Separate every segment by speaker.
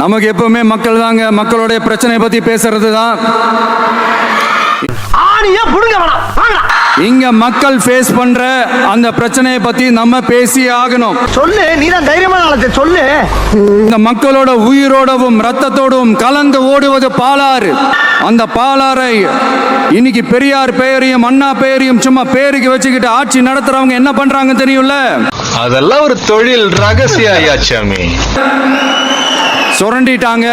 Speaker 1: நமக்கு எப்பவுமே மக்கள் தாங்க, மக்களுடைய பிரச்சனை பத்தி பேசுறது தான். இங்க மக்கள் ஃபேஸ் பண்ற அந்த பிரச்சனையை பத்தி நம்ம பேசி ஆகணும்.
Speaker 2: சொல்லு, நீதான் தைரியமான ஆளத்தை சொல்லு.
Speaker 1: இந்த மக்களோட உயிரோடவும் ரத்தத்தோடும் கலந்து ஓடுவது பாலாறு. அந்த பாலாறை இன்னைக்கு பெரியார் பெயரையும் அண்ணா பெயரையும் சும்மா பேருக்கு வச்சுக்கிட்டு ஆட்சி நடத்துறவங்க என்ன பண்றாங்க தெரியும்ல?
Speaker 3: அதெல்லாம் ஒரு தொழில் ரகசிய ஐயாச்சாமி.
Speaker 1: சுரண்டிட்டாங்க.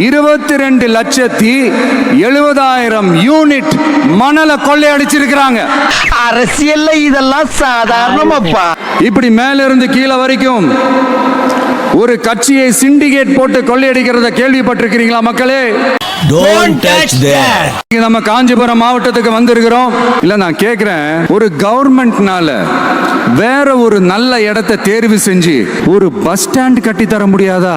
Speaker 1: 22,70,000 யூனிட் மணலை கொள்ளையடிச்சிருக்கிறாங்க.
Speaker 2: அரசியல்ல இதெல்லாம் சாதாரணமாப்பா.
Speaker 1: இப்படி மேல இருந்து கீழே வரைக்கும் ஒரு கட்சியை சிண்டிகேட் போட்டு கொள்ளையடிக்கிறத கேள்விப்பட்டிருக்கிறீங்களா மக்களே? நம்ம காஞ்சிபுரம் மாவட்டத்துக்கு வந்திருக்கிறோம். இல்ல நான் கேக்குறேன், ஒரு கவர்மெண்ட்னால வேற ஒரு நல்ல இடத்தை தேர்வு செஞ்சு ஒரு பஸ் ஸ்டாண்ட் கட்டி தர முடியாதா?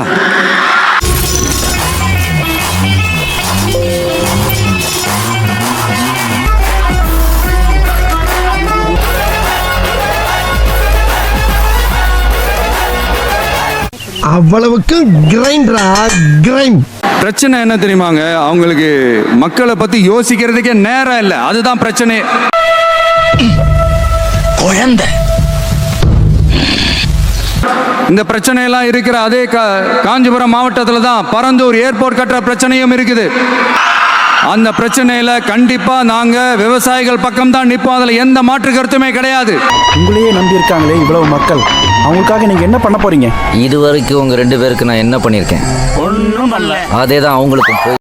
Speaker 2: அவ்வளவுக்கு கிரைண்டரா கிரைண்ட்.
Speaker 1: பிரச்சனை என்ன தெரியுமாங்க? அவங்களுக்கு மக்களை பத்தி யோசிக்கிறதுக்கே நேரம் இல்லை. அதுதான் பிரச்சனை.
Speaker 2: குழந்தை
Speaker 1: இந்த பிரச்சனை எல்லாம் இருக்கிற அதே காஞ்சிபுரம் மாவட்டத்தில் தான் பரந்தூர் ஏர்போர்ட் கட்டுற பிரச்சனையும் இருக்குது. அந்த பிரச்சனையில கண்டிப்பா நாங்க விவசாயிகள் பக்கம் தான் நிற்போம். அதுல எந்த மாற்று கருத்துமே கிடையாது.
Speaker 4: உங்களையே நம்பி இருக்காங்களே இவ்வளவு மக்கள், அவங்களுக்காக நீங்க என்ன பண்ண போறீங்க?
Speaker 5: இது வரைக்கும் உங்க 2 பேருக்கு நான் என்ன பண்ணிருக்கேன்?
Speaker 4: ஒண்ணும் இல்ல.
Speaker 5: அதேதான் அவங்களுக்கும்